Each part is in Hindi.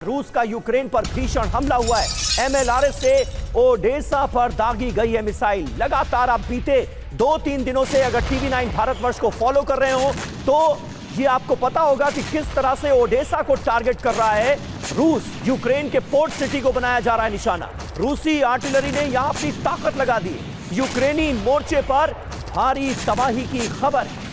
रूस का यूक्रेन पर भीषण हमला हुआ है। एमएलआरएस से ओडेसा पर दागी गई है मिसाइल। लगातार आप बीते 2-3 दिनों से अगर टीवी9 भारतवर्ष को फॉलो कर रहे हो तो ये आपको पता होगा कि किस तरह से ओडेसा को टारगेट कर रहा है रूस। यूक्रेन के पोर्ट सिटी को बनाया जा रहा है निशाना। रूसी आर्टिलरी ने यहां अपनी ताकत लगा दी। यूक्रेनी मोर्चे पर भारी तबाही की खबर है।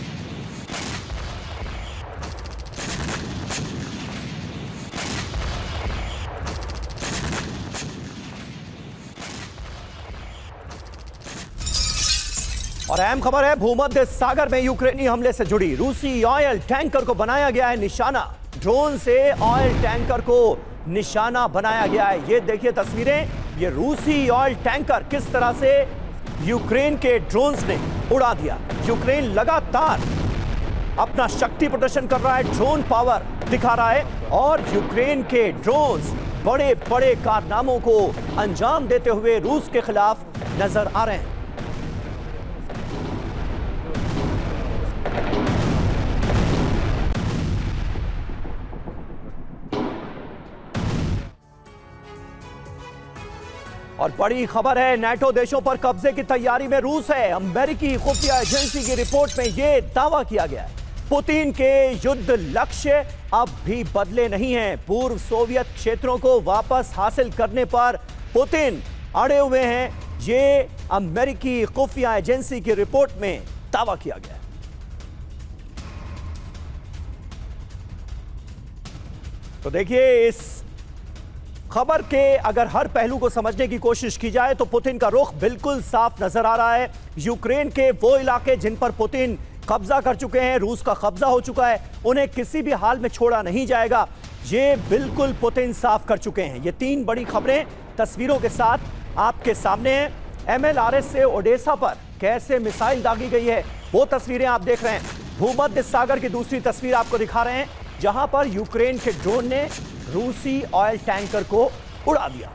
और अहम खबर है, भूमध्य सागर में यूक्रेनी हमले से जुड़ी रूसी ऑयल टैंकर को बनाया गया है निशाना। ड्रोन से ऑयल टैंकर को निशाना बनाया गया है। ये देखिए तस्वीरें, ये रूसी ऑयल टैंकर किस तरह से यूक्रेन के ड्रोन्स ने उड़ा दिया। यूक्रेन लगातार अपना शक्ति प्रदर्शन कर रहा है, ड्रोन पावर दिखा रहा है और यूक्रेन के ड्रोन्स बड़े बड़े कारनामों को अंजाम देते हुए रूस के खिलाफ नजर आ रहे हैं। और बड़ी खबर है, नाटो देशों पर कब्जे की तैयारी में रूस है। अमेरिकी खुफिया एजेंसी की रिपोर्ट में यह दावा किया गया है, पुतिन के युद्ध लक्ष्य अब भी बदले नहीं हैं। पूर्व सोवियत क्षेत्रों को वापस हासिल करने पर पुतिन अड़े हुए हैं। ये अमेरिकी खुफिया एजेंसी की रिपोर्ट में दावा किया गया है। तो देखिए, इस खबर के अगर हर पहलू को समझने की कोशिश की जाए तो पुतिन का रुख बिल्कुल साफ नजर आ रहा है। यूक्रेन के वो इलाके जिन पर पुतिन कब्जा कर चुके हैं, रूस का कब्जा हो चुका है, उन्हें किसी भी हाल में छोड़ा नहीं जाएगा। ये बिल्कुल पुतिन साफ कर चुके हैं। ये 3 बड़ी खबरें तस्वीरों के साथ आपके सामने हैं। एमएलआरएस से ओडेसा पर कैसे मिसाइल दागी गई है वो तस्वीरें आप देख रहे हैं। भूमध्य सागर की दूसरी तस्वीर आपको दिखा रहे हैं, जहां पर यूक्रेन के ड्रोन ने रूसी ऑयल टैंकर को उड़ा दिया।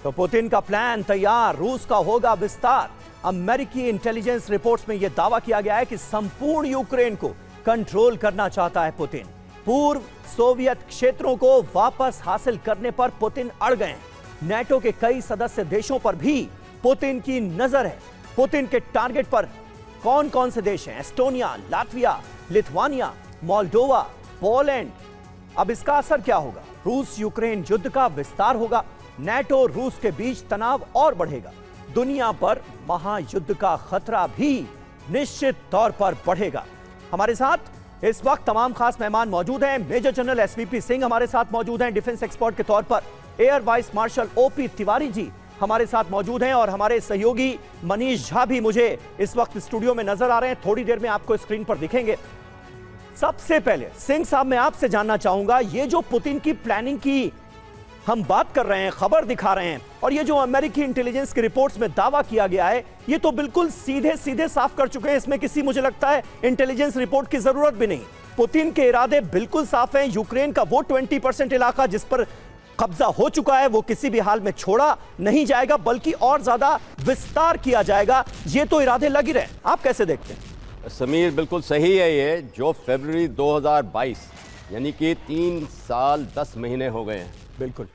तो पुतिन का प्लान तैयार, रूस का होगा विस्तार। अमेरिकी इंटेलिजेंस रिपोर्ट्स में यह दावा किया गया है कि संपूर्ण यूक्रेन को कंट्रोल करना चाहता है पुतिन। पूर्व सोवियत क्षेत्रों को वापस हासिल करने पर पुतिन अड़ गए हैं। नाटो के कई सदस्य देशों पर भी पुतिन की नजर है। पुतिन के टारगेट पर कौन कौन से देश हैं? Estonia, Latvia, Lithuania, Moldova, Poland. अब इसका असर क्या होगा? रूस यूक्रेन युद्ध का विस्तार होगा। नाटो रूस के बीच तनाव और बढ़ेगा। दुनिया पर महायुद्ध का खतरा भी निश्चित तौर पर बढ़ेगा। हमारे साथ इस वक्त तमाम खास मेहमान मौजूद हैं। मेजर जनरल एसवीपी सिंह हमारे साथ मौजूद हैं डिफेंस एक्सपर्ट के तौर पर। Air vice marshal OP Tiwari ji हमारे साथ मौजूद हैं और हमारे सहयोगी मनीष झा भी मुझे इस वक्त स्टूडियो में नजर आ रहे हैं। थोड़ी देर में आपको स्क्रीन पर दिखेंगे। सबसे पहले सिंह साहब, मैं आपसे जानना चाहूंगा, ये जो पुतिन की प्लानिंग की हम बात कर रहे हैं, खबर दिखा रहे हैं, और ये जो अमेरिकी इंटेलिजेंस की रिपोर्ट्स में दावा किया गया है, ये तो बिल्कुल सीधे सीधे साफ कर चुके हैं। इसमें किसी, मुझे लगता है, इंटेलिजेंस रिपोर्ट की जरूरत भी नहीं। पुतिन के इरादे बिल्कुल साफ हैं। यूक्रेन का वो 20% इलाका जिस पर कब्जा हो चुका है, वो किसी भी हाल में छोड़ा नहीं जाएगा, बल्कि और ज्यादा विस्तार किया जाएगा। ये तो इरादे लग ही रहे हैं। आप कैसे देखते हैं? समीर, बिल्कुल सही है। ये जो फरवरी 2022 यानी कि 3 साल 10 महीने हो गए हैं। बिल्कुल,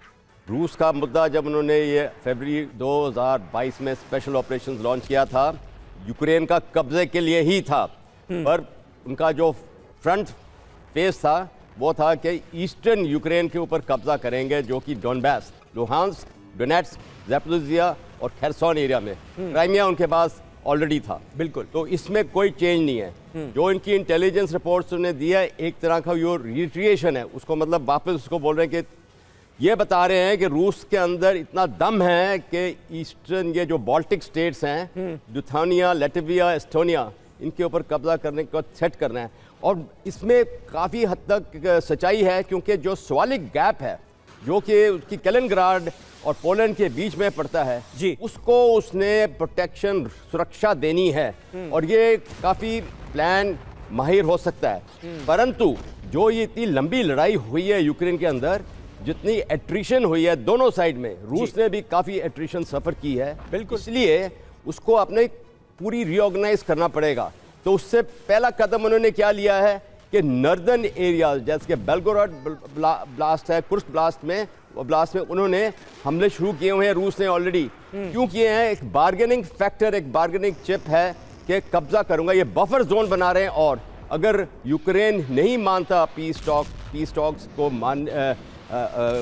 रूस का मुद्दा जब उन्होंने ये फरवरी 2022 में स्पेशल ऑपरेशंस लॉन्च किया था, यूक्रेन का कब्जे के लिए ही था। पर उनका जो फ्रंट फेस था वो था कि ईस्टर्न यूक्रेन के ऊपर कब्जा करेंगे, जो कि डोनबास, लुहांस्क, डोनेट्स्क, ज़ैपोरिज़िया और खेरसोन एरिया में। क्राइमिया उनके पास ऑलरेडी था। बिल्कुल, तो इसमें कोई चेंज नहीं है। जो इनकी इंटेलिजेंस रिपोर्ट्स ने दिया, एक तरह का यो रिट्रिएशन है, उसको मतलब वापस उसको बोल रहे हैं कि ये बता रहे हैं कि रूस के अंदर इतना दम है कि ईस्टर्न ये जो बाल्टिक स्टेट्स हैं, लिथुआनिया, लातविया, एस्टोनिया, इनके ऊपर कब्जा करने को सेट करना है। और इसमें काफ़ी हद तक सच्चाई है, क्योंकि जो स्वालिक गैप है जो कि उसकी कैलिनग्राड और पोलैंड के बीच में पड़ता है जी, उसको उसने प्रोटेक्शन, सुरक्षा देनी है। और ये काफ़ी प्लान माहिर हो सकता है। परंतु जो ये इतनी लंबी लड़ाई हुई है यूक्रेन के अंदर, जितनी एट्रिशन हुई है दोनों साइड में, रूस ने भी काफ़ी एट्रिशन सफ़र की है। बिल्कुल, इसलिए उसको अपने पूरी रीऑर्गेनाइज करना पड़ेगा। तो उससे पहला कदम उन्होंने क्या लिया है कि नॉर्दर्न एरियाज जैसे कि बेलगोराड ब्लास्ट है, कुर्स्क ब्लास्ट में उन्होंने हमले शुरू किए हुए हैं रूस ने ऑलरेडी। क्यों किए हैं? एक बार्गेनिंग फैक्टर, एक बार्गेनिंग चिप है कि कब्जा करूंगा, ये बफर जोन बना रहे हैं। और अगर यूक्रेन नहीं मानता पीस टॉक्स को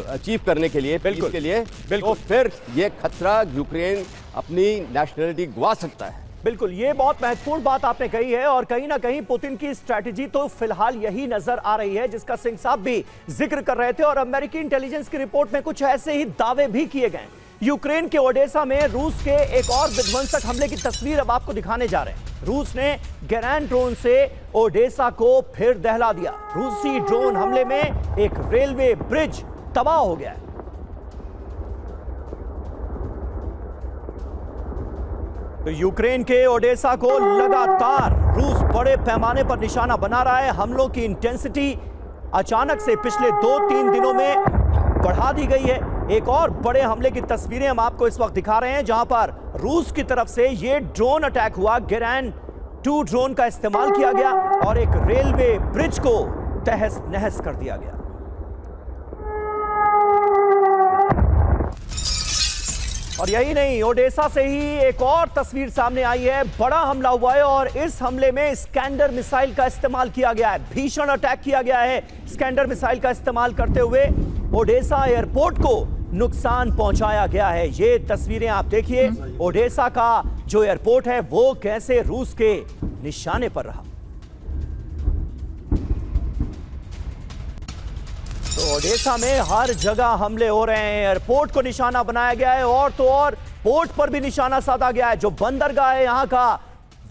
अचीव करने के लिए, पीस के लिए, तो फिर ये खतरा यूक्रेन अपनी नेशनलिटी गवा सकता है। बिल्कुल, ये बहुत महत्वपूर्ण बात आपने कही है और कहीं ना कहीं पुतिन की स्ट्रैटेजी तो फिलहाल यही नजर आ रही है जिसका सिंह साहब भी जिक्र कर रहे थे। और अमेरिकी इंटेलिजेंस की रिपोर्ट में कुछ ऐसे ही दावे भी किए गए। यूक्रेन के ओडेसा में रूस के एक और विध्वंसक हमले की तस्वीर अब आपको दिखाने जा रहे हैं। रूस ने गेरैन ड्रोन से ओडेसा को फिर दहला दिया। रूसी ड्रोन हमले में एक रेलवे ब्रिज तबाह हो गया है। तो यूक्रेन के ओडेसा को लगातार रूस बड़े पैमाने पर निशाना बना रहा है। हमलों की इंटेंसिटी अचानक से पिछले 2-3 दिनों में बढ़ा दी गई है। एक और बड़े हमले की तस्वीरें हम आपको इस वक्त दिखा रहे हैं जहां पर रूस की तरफ से यह ड्रोन अटैक हुआ। गेरैन 2 ड्रोन का इस्तेमाल किया गया और एक रेलवे ब्रिज को तहस नहस कर दिया गया। और यही नहीं, ओडेसा से ही एक और तस्वीर सामने आई है। बड़ा हमला हुआ है और इस हमले में स्कैंडर मिसाइल का इस्तेमाल किया गया है। भीषण अटैक किया गया है। स्कैंडर मिसाइल का इस्तेमाल करते हुए ओडेसा एयरपोर्ट को नुकसान पहुंचाया गया है। ये तस्वीरें आप देखिए, ओडेसा का जो एयरपोर्ट है वो कैसे रूस के निशाने पर रहा। तो ओडेसा में हर जगह हमले हो रहे हैं। एयरपोर्ट को निशाना बनाया गया है और तो और पोर्ट पर भी निशाना साधा गया है। जो बंदरगाह है यहां का,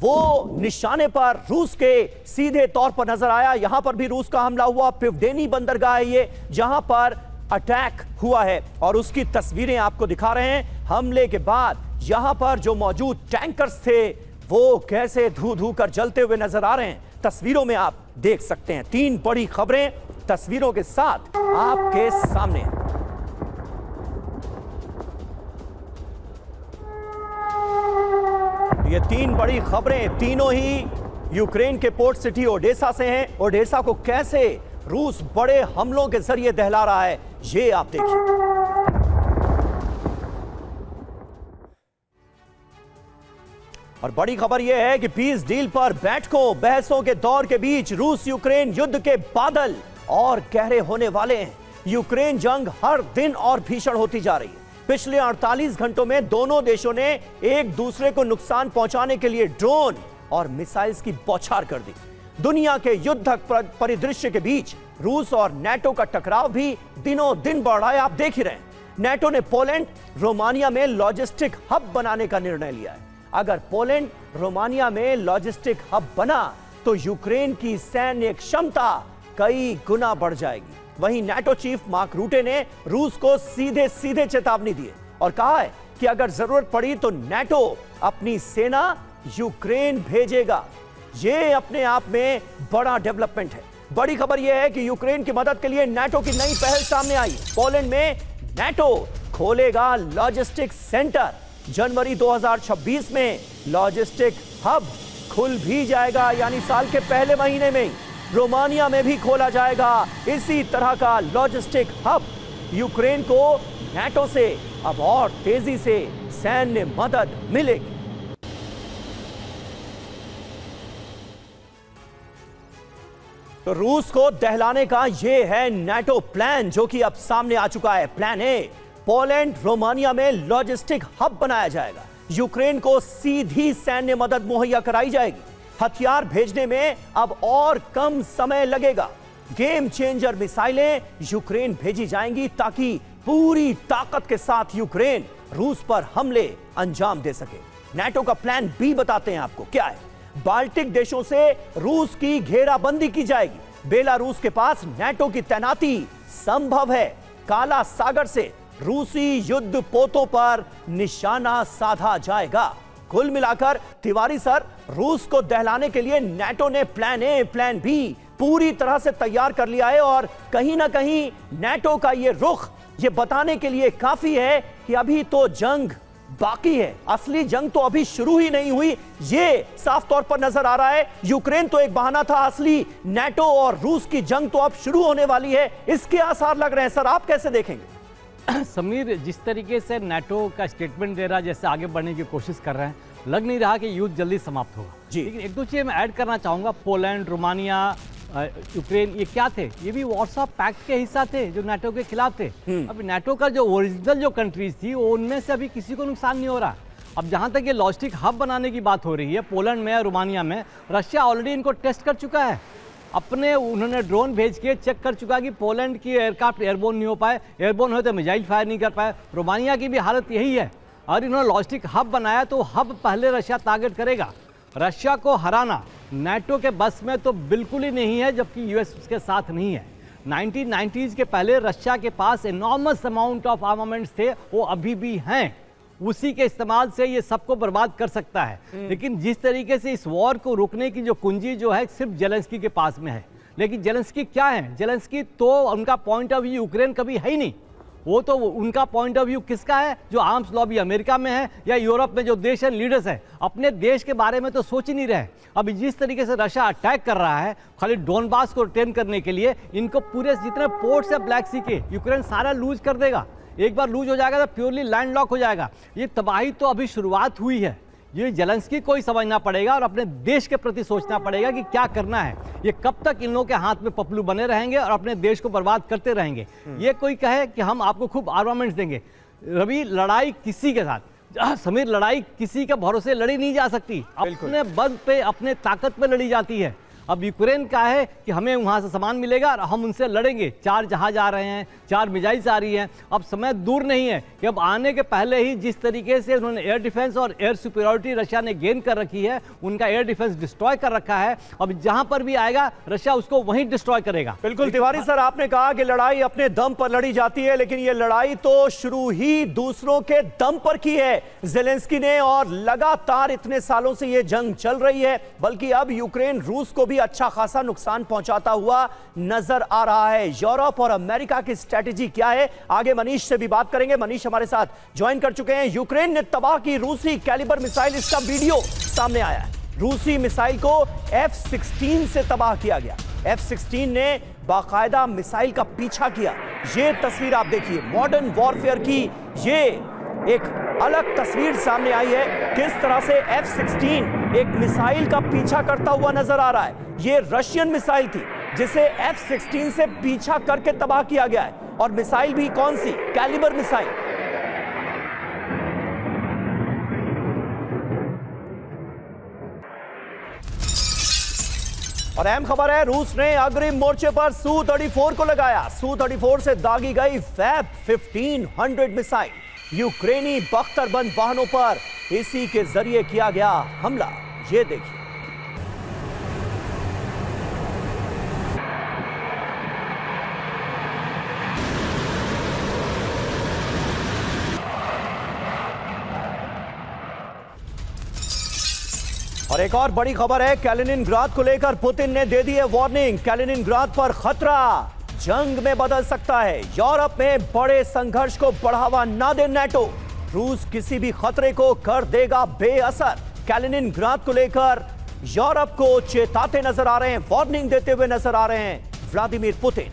वो निशाने पर रूस के सीधे तौर पर नजर आया। यहां पर भी रूस का हमला हुआ। पिवडेनी बंदरगाह है ये, जहां पर अटैक हुआ है और उसकी तस्वीरें आपको दिखा रहे हैं। हमले के बाद यहां पर जो मौजूद टैंकर्स थे वो कैसे धू कर जलते हुए नजर आ रहे हैं। तस्वीरों में आप देख सकते हैं। 3 बड़ी खबरें तस्वीरों के साथ आपके सामने। ये 3 बड़ी खबरें तीनों ही यूक्रेन के पोर्ट सिटी ओडेसा से हैं। ओडेसा को कैसे रूस बड़े हमलों के जरिए दहला रहा है, ये आप देखिए। और बड़ी खबर यह है कि पीस डील पर बैठकों बहसों के दौर के बीच रूस यूक्रेन युद्ध के बादल और गहरे होने वाले हैं। यूक्रेन जंग हर दिन और भीषण होती जा रही है। पिछले 48 घंटों में दोनों देशों ने एक दूसरे को नुकसान पहुंचाने के लिए ड्रोन और मिसाइल्स की बौछार कर दी। दुनिया के युद्धक परिदृश्य के बीच रूस और नाटो का टकराव भी दिनों दिन बढ़ रहा है। आप देख ही रहे हैं, नाटो ने पोलैंड रोमानिया में लॉजिस्टिक हब बनाने का निर्णय लिया है। अगर पोलैंड रोमानिया में लॉजिस्टिक हब बना तो यूक्रेन की सैन्य क्षमता कई गुना बढ़ जाएगी। वहीं नाटो चीफ मार्क रूटे ने रूस को सीधे सीधे चेतावनी दी और कहा है कि अगर जरूरत पड़ी तो नाटो अपनी सेना यूक्रेन भेजेगा। यह अपने आप में बड़ा डेवलपमेंट है। बड़ी खबर यह है कि यूक्रेन की मदद के लिए नाटो की नई पहल सामने आई। पोलैंड में नाटो खोलेगा लॉजिस्टिक सेंटर। जनवरी 2026 में लॉजिस्टिक हब खुल भी जाएगा, यानी साल के पहले महीने में रोमानिया में भी खोला जाएगा इसी तरह का लॉजिस्टिक हब। यूक्रेन को नाटो से अब और तेजी से सैन्य मदद मिलेगी। तो रूस को दहलाने का यह है नाटो प्लान, जो कि अब सामने आ चुका है। प्लान ए, पोलैंड रोमानिया में लॉजिस्टिक हब बनाया जाएगा। यूक्रेन को सीधी सैन्य मदद मुहैया कराई जाएगी। हथियार भेजने में अब और कम समय लगेगा। गेम चेंजर मिसाइलें यूक्रेन भेजी जाएंगी ताकि पूरी ताकत के साथ यूक्रेन रूस पर हमले अंजाम दे सके। नाटो का प्लान बी बताते हैं आपको क्या है। बाल्टिक देशों से रूस की घेराबंदी की जाएगी। बेलारूस के पास नाटो की तैनाती संभव है। काला सागर से रूसी युद्ध पोतों पर निशाना साधा जाएगा। कुल मिलाकर तिवारी सर, रूस को दहलाने के लिए नाटो ने प्लान ए, प्लान बी पूरी तरह से तैयार कर लिया है और कहीं ना कहीं नाटो का यह रुख यह बताने के लिए काफी है कि अभी तो जंग बाकी है। असली जंग तो अभी शुरू ही नहीं हुई, ये साफ तौर पर नजर आ रहा है। यूक्रेन तो एक बहाना था, असली नाटो और रूस की जंग तो अब शुरू होने वाली है, इसके आसार लग रहे हैं। सर, आप कैसे देखेंगे? समीर, जिस तरीके से नाटो का स्टेटमेंट दे रहा है, जैसे आगे बढ़ने की कोशिश कर रहे हैं, लग नहीं रहा कि युद्ध जल्दी समाप्त होगा जी। लेकिन एक दो चीज़ मैं ऐड करना चाहूँगा। पोलैंड, रोमानिया, यूक्रेन, ये क्या थे? ये भी वॉर्सो पैक्ट के हिस्सा थे जो नाटो के खिलाफ थे। अब नाटो का जो ओरिजिनल जो कंट्रीज थी वो उनमें से अभी किसी को नुकसान नहीं हो रहा। अब जहाँ तक ये लॉजिस्टिक हब बनाने की बात हो रही है, पोलैंड में, रोमानिया में, रशिया ऑलरेडी इनको टेस्ट कर चुका है। अपने उन्होंने ड्रोन भेज के चेक कर चुका कि पोलैंड की एयरक्राफ्ट एयरबोर्न नहीं हो पाए, एयरबोर्न हो तो मिसाइल फायर नहीं कर पाए। रोमानिया की भी हालत यही है। और इन्होंने लॉजिस्टिक हब बनाया तो हब पहले रशिया टारगेट करेगा। रशिया को हराना नाटो के बस में तो बिल्कुल ही नहीं है, जबकि यूएस उसके साथ नहीं है। 1990s के पहले रशिया के पास एनॉर्मस अमाउंट ऑफ आर्मामेंट्स थे, वो अभी भी हैं। उसी के इस्तेमाल से ये सबको बर्बाद कर सकता है। लेकिन जिस तरीके से इस वॉर को रोकने की जो कुंजी जो है सिर्फ जेलेंस्की के पास में है। लेकिन जेलेंस्की क्या है? जेलेंस्की तो उनका पॉइंट ऑफ व्यू यूक्रेन कभी है ही नहीं। वो तो उनका पॉइंट ऑफ व्यू किसका है? जो आर्म्स लॉबी अमेरिका में है या यूरोप में जो देश एंड लीडर्स हैं, अपने देश के बारे में तो सोच ही नहीं रहे। अब जिस तरीके से रशिया अटैक कर रहा है खाली डोनबास को रिटेन करने के लिए, इनको पूरे जितने पोर्ट्स है ब्लैक सी के, यूक्रेन सारा लूज कर देगा। एक बार लूज हो जाएगा तो प्योरली लैंड लॉक हो जाएगा। ये तबाही तो अभी शुरुआत हुई है। ये जेलेंस्की को ही समझना पड़ेगा और अपने देश के प्रति सोचना पड़ेगा कि क्या करना है। ये कब तक इन लोगों के हाथ में पपलू बने रहेंगे और अपने देश को बर्बाद करते रहेंगे। ये कोई कहे कि हम आपको खूब आर्मामेंट्स देंगे, रवि, लड़ाई किसी के साथ, समीर, लड़ाई किसी के भरोसे लड़ी नहीं जा सकती। अपने बल पे, अपने ताकत पे लड़ी जाती है। अब यूक्रेन का है कि हमें वहाँ से सामान मिलेगा और हम उनसे लड़ेंगे। 4 जहाज आ रहे हैं, 4 मिसाइल्स आ रही हैं। अब समय दूर नहीं है कि अब आने के पहले ही जिस तरीके से उन्होंने एयर डिफेंस और एयर सुपीरियरिटी रशिया ने गेन कर रखी है, उनका एयर डिफेंस डिस्ट्रॉय कर रखा है। अब जहां पर भी आएगा रशिया उसको वहीं डिस्ट्रॉय करेगा। बिल्कुल तिवारी सर, आपने कहा कि लड़ाई अपने दम पर लड़ी जाती है, लेकिन ये लड़ाई तो शुरू ही दूसरों के दम पर की है जेलेंस्की ने, और लगातार इतने सालों से ये जंग चल रही है। बल्कि अब यूक्रेन रूस को भी अच्छा खासा नुकसान पहुंचाता हुआ नजर आ रहा है। यूरोप और अमेरिका की स्ट्रेटेजी क्या है, आगे मनीष से भी बात करेंगे। मनीष हमारे साथ ज्वाइन कर चुके हैं। यूक्रेन ने तबाह की रूसी कैलिबर मिसाइल, इसका वीडियो सामने आया है। रूसी मिसाइल को F-16 से तबाह किया गया। F-16 ने बाकायदा मिसाइल का पीछा किया। ये तस्वीर आप देखिए, मॉडर्न वॉरफेयर की ये एक अलग तस्वीर सामने आई है। किस तरह से F-16 एक मिसाइल का पीछा करता हुआ नजर आ रहा है। ये रशियन मिसाइल थी जिसे F-16 से पीछा करके तबाह किया गया है, और मिसाइल भी कौन सी? Calibre missile. और अहम खबर है, रूस ने अग्रिम मोर्चे पर Su-34 को लगाया। Su-34 से दागी गई फैब 1500 मिसाइल यूक्रेनी बख्तरबंद वाहनों पर इसी के जरिए किया गया हमला। ये देखिए, और एक और बड़ी खबर है, कैलिनिनग्राद को लेकर पुतिन ने दे दी है वार्निंग। कैलिनिनग्राद पर खतरा जंग में बदल सकता है। यूरोप में बड़े संघर्ष को बढ़ावा ना दे नाटो। रूस किसी भी खतरे को कर देगा बेअसर। कैलिनिनग्राद को लेकर यूरोप को चेताते नजर आ रहे हैं, वार्निंग देते हुए नजर आ रहे हैं व्लादिमीर पुतिन।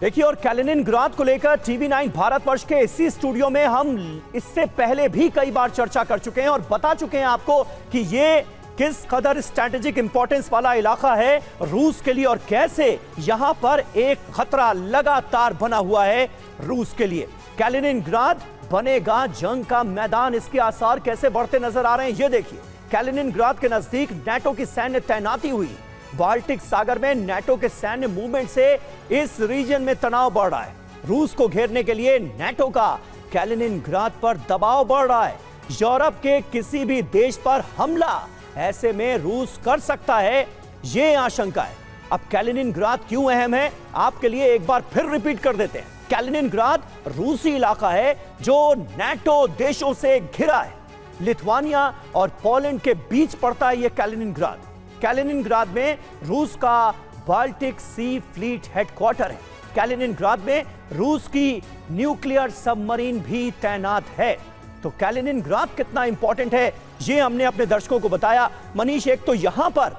देखिए, और कैलिनिनग्राद को लेकर TV9 भारतवर्ष के इसी स्टूडियो में हम इससे पहले भी कई बार चर्चा कर चुके हैं और बता चुके हैं आपको कि ये किस कदर स्ट्रैटेजिक इंपॉर्टेंस वाला इलाका है रूस के लिए, और कैसे यहां पर एक खतरा लगातार बना हुआ है रूस के लिए। कैलिनिनग्राद बनेगा जंग का मैदान, इसके आसार कैसे बढ़ते नजर आ रहे हैं। ये देखिए, कैलिनिनग्राद के नजदीक नाटो की सैन्य तैनाती हुई। बाल्टिक सागर में नाटो के सैन्य मूवमेंट से इस रीजन में तनाव बढ़ रहा है। रूस को घेरने के लिए नाटो का कैलिनिनग्राद पर दबाव बढ़ रहा है। यूरोप के किसी भी देश पर हमला ऐसे में रूस कर सकता है, यह आशंका है। अब कैलिनिनग्राद क्यों अहम है, आपके लिए एक बार फिर रिपीट कर देते हैं। कैलिनिनग्राद रूसी इलाका है जो नाटो देशों से घिरा है। लिथुआनिया और पोलैंड के बीच पड़ता है यह कैलिनिनग्राद। कैलिनिनग्राद में रूस का बाल्टिक सी फ्लीट हेडक्वार्टर है। कैलिनिनग्राद में रूस की न्यूक्लियर सबमरीन भी तैनात है। तो कैलिनिनग्राद कितना इंपॉर्टेंट है ये हमने अपने दर्शकों को बताया। मनीष, एक तो यहां पर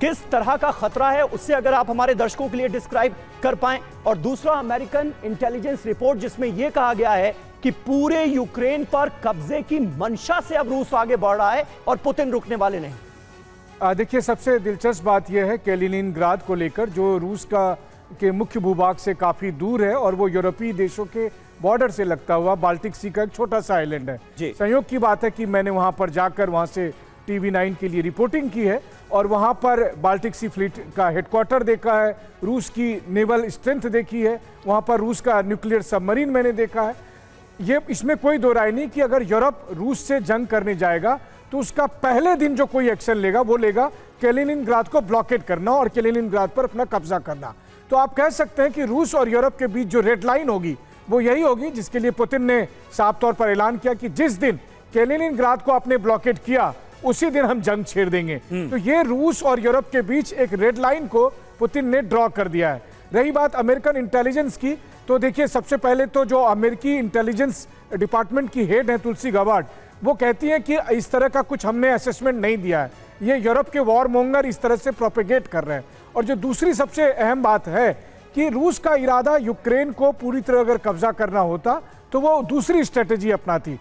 किस तरह का खतरा है उससे अगर आप हमारे दर्शकों के लिए डिस्क्राइब कर पाएं, और दूसरा अमेरिकन इंटेलिजेंस रिपोर्ट जिसमें यह कहा गया है कि पूरे यूक्रेन पर कब्जे की मंशा से अब रूस आगे बढ़ रहा है और पुतिन रुकने वाले नहीं। देखिए, सबसे दिलचस्प बात यह है कैलिनिनग्राद को लेकर, जो रूस के मुख्य भूभाग से काफी दूर है और वो यूरोपीय देशों के बॉर्डर से लगता हुआ बाल्टिक सी का एक छोटा सा आइलैंड है। संयोग की बात है कि मैंने वहां पर जाकर वहां से TV9 के लिए रिपोर्टिंग की है और वहां पर बाल्टिक सी फ्लीट का हेडक्वार्टर देखा है, रूस की नेवल स्ट्रेंथ देखी है, वहां पर रूस का न्यूक्लियर सबमरीन मैंने देखा है। ये इसमें कोई दो राय नहीं कि अगर यूरोप रूस से जंग करने जाएगा तो उसका पहले दिन जो कोई एक्शन लेगा वो लेगा कैलिनिनग्राद को ब्लॉकेट करना और कैलिनिनग्राद पर अपना कब्जा करना। तो आप कह सकते हैं कि रूस और यूरोप के बीच जो रेड लाइन होगी वो यही होगी, जिसके लिए पुतिन ने साफ तौर पर ऐलान किया कि जिस दिन कैलिनिनग्राद को आपने ब्लॉकेट किया उसी दिन हम जंग छेड़ देंगे। तो ये रूस और यूरोप के बीच एक रेड लाइन को पुतिन ने ड्रॉ कर दिया है। रही बात अमेरिकन इंटेलिजेंस की, तो देखिए, सबसे पहले तो जो अमेरिकी इंटेलिजेंस डिपार्टमेंट की हेड है तुलसी गबार्ड, वो कहती है कि इस तरह का कुछ हमने असेसमेंट नहीं दिया है, ये यूरोप के वॉर मोंगर इस तरह से प्रोपेगेट कर रहे हैं। और जो दूसरी सबसे अहम बात है कि रूस का इरादा यूक्रेन को पूरी तरह अगर कब्जा करना होता तो वो दूसरी स्ट्रेटेजी अपनाती,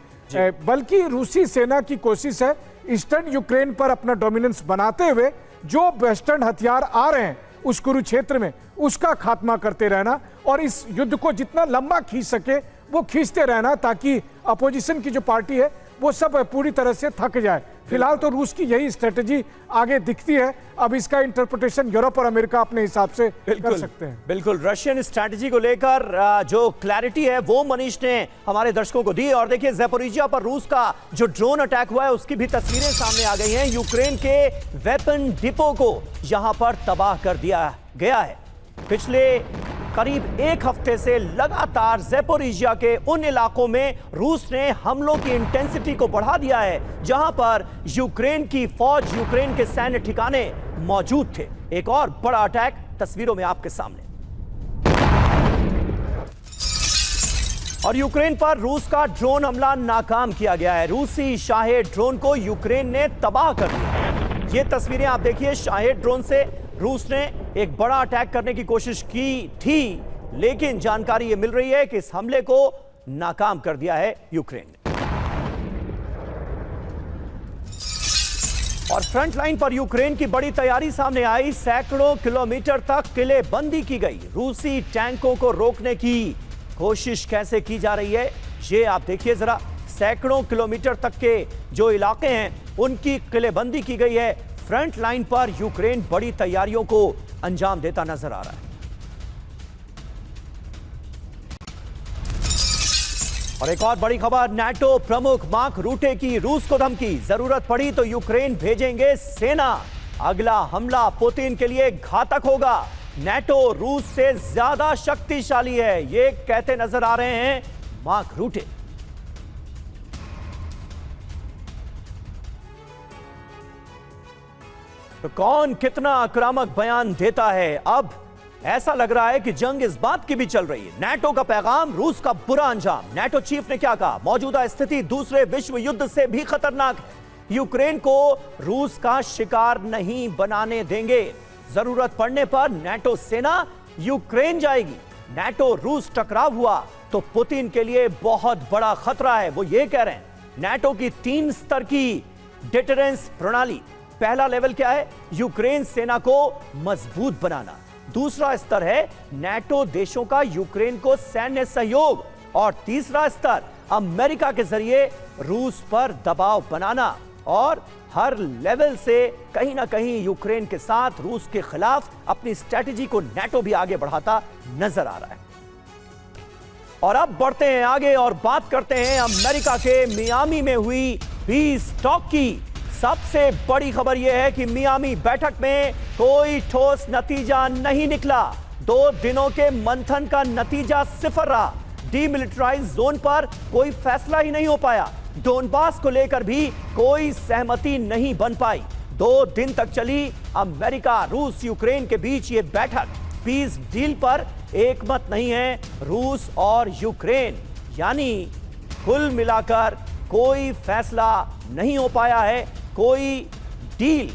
बल्कि रूसी सेना की कोशिश है ईस्टर्न यूक्रेन पर अपना डोमिनेंस बनाते हुए जो वेस्टर्न हथियार आ रहे हैं उस कुरुक्षेत्र में उसका खात्मा करते रहना और इस युद्ध को जितना लंबा खींच सके वो खींचते रहना, ताकि अपोजिशन की जो पार्टी है वो सब पूरी तरह से थक जाए। फिलहाल तो रूस की यही स्ट्रेटेजी आगे दिखती है। अब इसका इंटरप्रिटेशन यूरोप और अमेरिका अपने हिसाब से कर सकते हैं। बिल्कुल, रशियन स्ट्रेटेजी को लेकर जो क्लैरिटी है वो मनीष ने हमारे दर्शकों को दी। और देखिए, ज़ैपोरिजिया पर रूस का जो ड्रोन अटैक हुआ है उसकी भी तस्वीरें सामने आ गई हैं। यूक्रेन के वेपन डिपो को यहां पर तबाह कर दिया गया है। पिछले करीब एक हफ्ते से लगातार ज़ैपोरिजिया के उन इलाकों में रूस ने हमलों की इंटेंसिटी को बढ़ा दिया है जहां पर यूक्रेन की फौज, यूक्रेन के सैन्य ठिकाने मौजूद थे। एक और बड़ा अटैक तस्वीरों में आपके सामने। और यूक्रेन पर रूस का ड्रोन हमला नाकाम किया गया है। रूसी शाहेद ड्रोन को यूक्रेन ने तबाह कर दिया। ये तस्वीरें आप देखिए, शाहेद ड्रोन से रूस ने एक बड़ा अटैक करने की कोशिश की थी, लेकिन जानकारी यह मिल रही है कि इस हमले को नाकाम कर दिया है यूक्रेन ने। और फ्रंट लाइन पर यूक्रेन की बड़ी तैयारी सामने आई। सैकड़ों किलोमीटर तक किलेबंदी की गई। रूसी टैंकों को रोकने की कोशिश कैसे की जा रही है ये आप देखिए जरा। सैकड़ों किलोमीटर तक के जो इलाके हैं उनकी किलेबंदी की गई है। फ्रंट लाइन पर यूक्रेन बड़ी तैयारियों को अंजाम देता नजर आ रहा है। और एक और बड़ी खबर, नाटो प्रमुख मार्क रूटे की रूस को धमकी, जरूरत पड़ी तो यूक्रेन भेजेंगे सेना, अगला हमला पुतिन के लिए घातक होगा। नाटो रूस से ज्यादा शक्तिशाली है, ये कहते नजर आ रहे हैं मार्क रूटे। तो कौन कितना आक्रामक बयान देता है? अब ऐसा लग रहा है कि जंग इस बात की भी चल रही है। नाटो का पैगाम, रूस का बुरा अंजाम। नाटो चीफ ने क्या कहा? मौजूदा स्थिति दूसरे विश्व युद्ध से भी खतरनाक है। यूक्रेन को रूस का शिकार नहीं बनाने देंगे। जरूरत पड़ने पर नाटो सेना यूक्रेन जाएगी। नाटो रूस टकराव हुआ तो पुतिन के लिए बहुत बड़ा खतरा है, वो ये कह रहे हैं। नाटो की 3 स्तर की डिटरेंस प्रणाली। पहला लेवल क्या है? यूक्रेन सेना को मजबूत बनाना। दूसरा स्तर है नाटो देशों का यूक्रेन को सैन्य सहयोग। और तीसरा स्तर अमेरिका के जरिए रूस पर दबाव बनाना। और हर लेवल से कहीं ना कहीं यूक्रेन के साथ रूस के खिलाफ अपनी स्ट्रेटेजी को नाटो भी आगे बढ़ाता नजर आ रहा है। और अब बढ़ते हैं आगे और बात करते हैं अमेरिका के मियामी में हुई पीस टॉक की। सबसे बड़ी खबर यह है कि मियामी बैठक में कोई ठोस नतीजा नहीं निकला। 2 दिनों के मंथन का नतीजा 0 रहा। डीमिलिटराइज जोन पर कोई फैसला ही नहीं हो पाया। डोनबास को लेकर भी कोई सहमति नहीं बन पाई। 2 दिन तक चली अमेरिका रूस यूक्रेन के बीच ये बैठक। पीस डील पर एकमत नहीं है रूस और यूक्रेन, यानी कुल मिलाकर कोई फैसला नहीं हो पाया है, कोई डील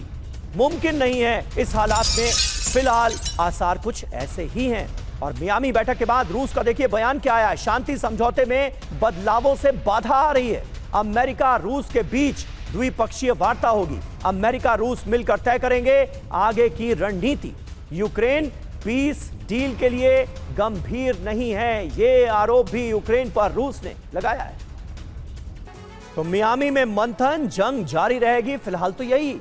मुमकिन नहीं है इस हालात में। फिलहाल आसार कुछ ऐसे ही हैं। और मियामी बैठक के बाद रूस का देखिए बयान क्या आया है। शांति समझौते में बदलावों से बाधा आ रही है। अमेरिका रूस के बीच द्विपक्षीय वार्ता होगी। अमेरिका रूस मिलकर तय करेंगे आगे की रणनीति। यूक्रेन पीस डील के लिए गंभीर नहीं है, यह आरोप भी यूक्रेन पर रूस ने लगाया है। तो मियामी में मंथन, जंग जारी रहेगी। फिलहाल तो यही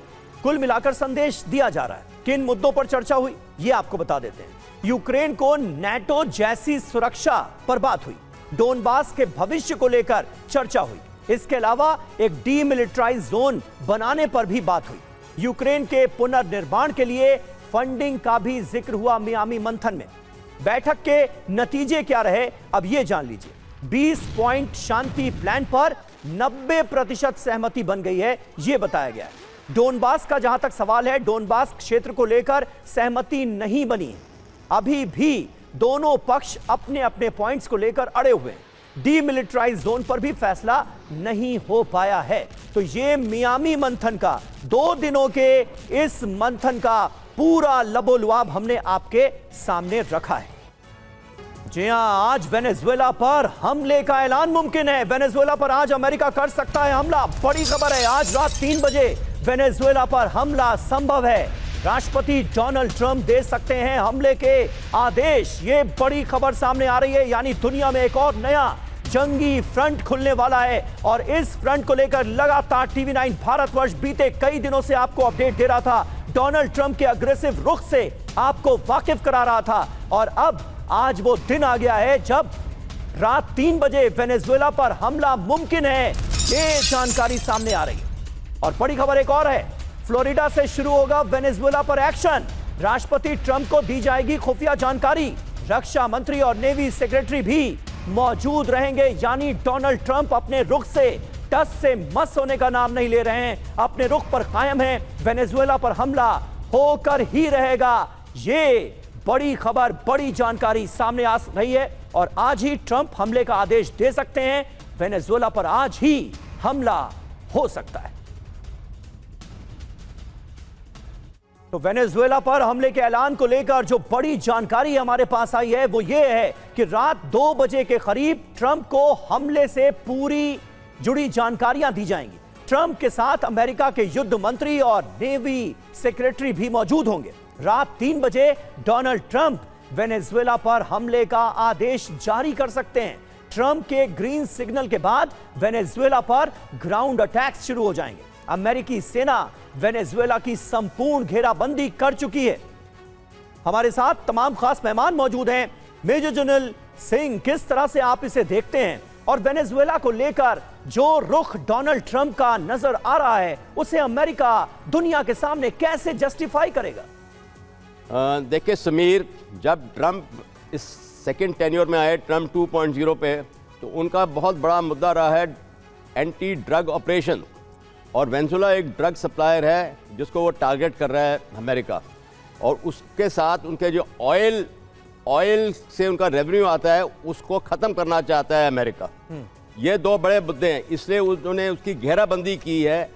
कुल मिलाकर संदेश दिया जा रहा है। किन मुद्दों पर चर्चा हुई ये आपको बता देते हैं। यूक्रेन को नाटो जैसी सुरक्षा पर बात हुई। डोनबास के भविष्य को लेकर चर्चा हुई। इसके अलावा एक डीमिलिटराइज जोन बनाने पर भी बात हुई। यूक्रेन के पुनर्निर्माण के लिए फंडिंग का भी जिक्र हुआ मियामी मंथन में। बैठक के नतीजे क्या रहे अब ये जान लीजिए। 20 पॉइंट शांति प्लान पर 90% सहमति बन गई है, यह बताया गया है। डोनबास का जहां तक सवाल है, डोनबास क्षेत्र को लेकर सहमति नहीं बनी है। अभी भी दोनों पक्ष अपने अपने पॉइंट्स को लेकर अड़े हुए हैं। डीमिलिटराइज जोन पर भी फैसला नहीं हो पाया है। तो यह मियामी मंथन का 2 दिनों के इस मंथन का पूरा लबोलुआब हमने आपके सामने रखा है। जी हां, आज वेनेजुएला पर हमले का ऐलान मुमकिन है। वेनेजुएला पर आज अमेरिका कर सकता है हमला। बड़ी खबर है, आज रात 3 बजे वेनेजुएला पर हमला संभव है। राष्ट्रपति डोनाल्ड ट्रंप दे सकते हैं हमले के आदेश। ये बड़ी खबर सामने आ रही है, यानी दुनिया में एक और नया जंगी फ्रंट खुलने वाला है। और इस फ्रंट को लेकर लगातार टीवी9 भारतवर्ष बीते कई दिनों से आपको अपडेट दे रहा था। डोनाल्ड ट्रंप के अग्रेसिव रुख से आपको वाकिफ करा रहा था। और अब आज वो दिन आ गया है जब रात 3 बजे वेनेजुएला पर हमला मुमकिन है। ये जानकारी सामने आ रही है। और बड़ी खबर एक और है, फ्लोरिडा से शुरू होगा वेनेजुएला पर एक्शन। राष्ट्रपति ट्रंप को दी जाएगी खुफिया जानकारी। रक्षा मंत्री और नेवी सेक्रेटरी भी मौजूद रहेंगे, यानी डोनाल्ड ट्रंप अपने रुख से टस से मस होने का नाम नहीं ले रहे हैं, अपने रुख पर कायम हैं। वेनेजुएला पर हमला होकर ही रहेगा। ये बड़ी खबर, बड़ी जानकारी सामने आ रही है। और आज ही ट्रंप हमले का आदेश दे सकते हैं। वेनेजुएला पर आज ही हमला हो सकता है। तो वेनेजुएला पर हमले के ऐलान को लेकर जो बड़ी जानकारी हमारे पास आई है वो ये है कि रात 2 बजे के करीब ट्रंप को हमले से पूरी जुड़ी जानकारियां दी जाएंगी। ट्रंप के साथ अमेरिका के युद्ध मंत्री और नेवी सेक्रेटरी भी मौजूद होंगे। रात 3 बजे डोनाल्ड ट्रंप वेनेजुएला पर हमले का आदेश जारी कर सकते हैं। ट्रंप के ग्रीन सिग्नल के बाद वेनेजुएला पर ग्राउंड अटैक्स शुरू हो जाएंगे। अमेरिकी सेना वेनेजुएला की संपूर्ण घेराबंदी कर चुकी है। हमारे साथ तमाम खास मेहमान मौजूद हैं। मेजर जनरल सिंह, किस तरह से आप इसे देखते हैं और वेनेजुएला को लेकर जो रुख डोनाल्ड ट्रंप का नजर आ रहा है उसे अमेरिका दुनिया के सामने कैसे जस्टिफाई करेगा? देखिए समीर, जब ट्रंप इस सेकेंड टेन्योर में आए, ट्रंप 2.0 पे, तो उनका बहुत बड़ा मुद्दा रहा है एंटी ड्रग ऑपरेशन। और वेनेजुएला एक ड्रग सप्लायर है जिसको वो टारगेट कर रहा है अमेरिका। और उसके साथ उनके जो ऑयल से उनका रेवेन्यू आता है उसको ख़त्म करना चाहता है अमेरिका। ये 2 बड़े मुद्दे हैं, इसलिए उन्होंने उसकी घेराबंदी की है,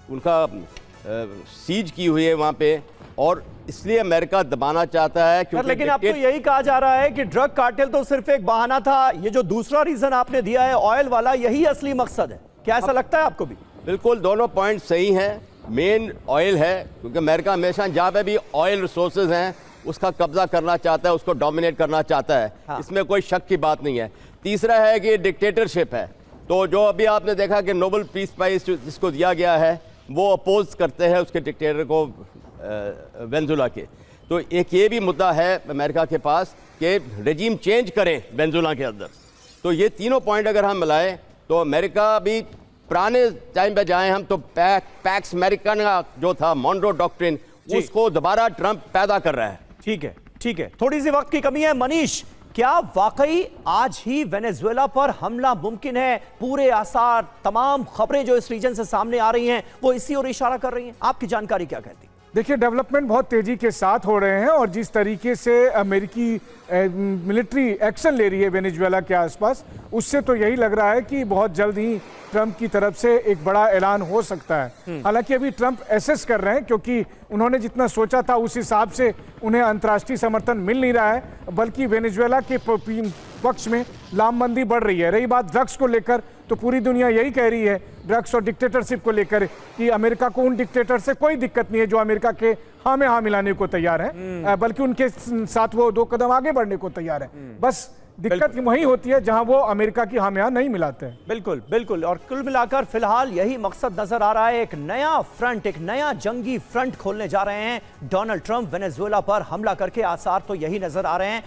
उनका सीज की हुई है वहाँ पे। और इसलिए अमेरिका दबाना चाहता है क्योंकि लेकिन अब तो यही कहा जा रहा है कि ड्रग कार्टेल तो सिर्फ एक बहाना था। ये जो दूसरा रीजन आपने दिया है ऑयल वाला, यही असली मकसद है। क्या ऐसा लगता है आपको भी? बिल्कुल, दोनों पॉइंट सही हैं। मेन ऑयल है क्योंकि अमेरिका हमेशा जहाँ पे भी ऑयल रिसोर्सेज हैं उसका कब्जा करना चाहता है, उसको डोमिनेट करना चाहता है। हाँ। इसमें कोई शक की बात नहीं है। तीसरा है कि डिक्टेटरशिप है। तो जो अभी आपने देखा कि नोबेल पीस प्राइज जिसको दिया गया है वो अपोज करते हैं उसके डिक्टेटर को, वेनेजुएला के। तो एक ये भी मुद्दा है अमेरिका के पास कि रेजीम चेंज करें वेनेजुएला के अंदर। तो ये तीनों पॉइंट अगर हम मिलाएं तो अमेरिका भी पुराने टाइम पे जाएं हम तो पैक्स अमेरिकन का जो था मॉन्रो डॉक्ट्रिन, उसको दोबारा ट्रंप पैदा कर रहा है। ठीक है, ठीक है। थोड़ी सी वक्त की कमी है। मनीष, क्या वाकई आज ही वेनेजुएला पर हमला मुमकिन है? पूरे आसार, तमाम खबरें जो इस रीजन से सामने आ रही हैं वो इसी ओर इशारा कर रही हैं। आपकी जानकारी क्या कहती है? देखिए, डेवलपमेंट बहुत तेजी के साथ हो रहे हैं और जिस तरीके से अमेरिकी मिलिट्री एक्शन ले रही है वेनेजुएला के आसपास, उससे तो यही लग रहा है कि बहुत जल्द ही ट्रंप की तरफ से एक बड़ा ऐलान हो सकता है। हालांकि अभी ट्रंप एसेस कर रहे हैं, क्योंकि उन्होंने जितना सोचा था उस हिसाब से उन्हें अंतर्राष्ट्रीय समर्थन मिल नहीं रहा है, बल्कि वेनेजुएला के पक्ष में लामबंदी बढ़ रही है। रही बात ड्रग्स को लेकर, तो पूरी दुनिया यही कह रही है ड्रग्स और डिक्टेटरशिप को लेकर कि अमेरिका को उन डिक्टेटर से कोई दिक्कत नहीं है जो अमेरिका के हाँ में हाँ मिलाने को तैयार है, बल्कि उनके साथ वो 2 कदम आगे बढ़ने को तैयार है। बस दिक्कत वही होती है जहां वो अमेरिका की हाँ में हाँ नहीं मिलाते हैं। बिल्कुल बिल्कुल। और कुल मिलाकर फिलहाल यही मकसद नजर आ रहा है, एक नया फ्रंट, एक नया जंगी फ्रंट खोलने जा रहे हैं डोनाल्ड ट्रंप। वेनेजुएला पर हमला करके आसार तो यही नजर आ रहे हैं।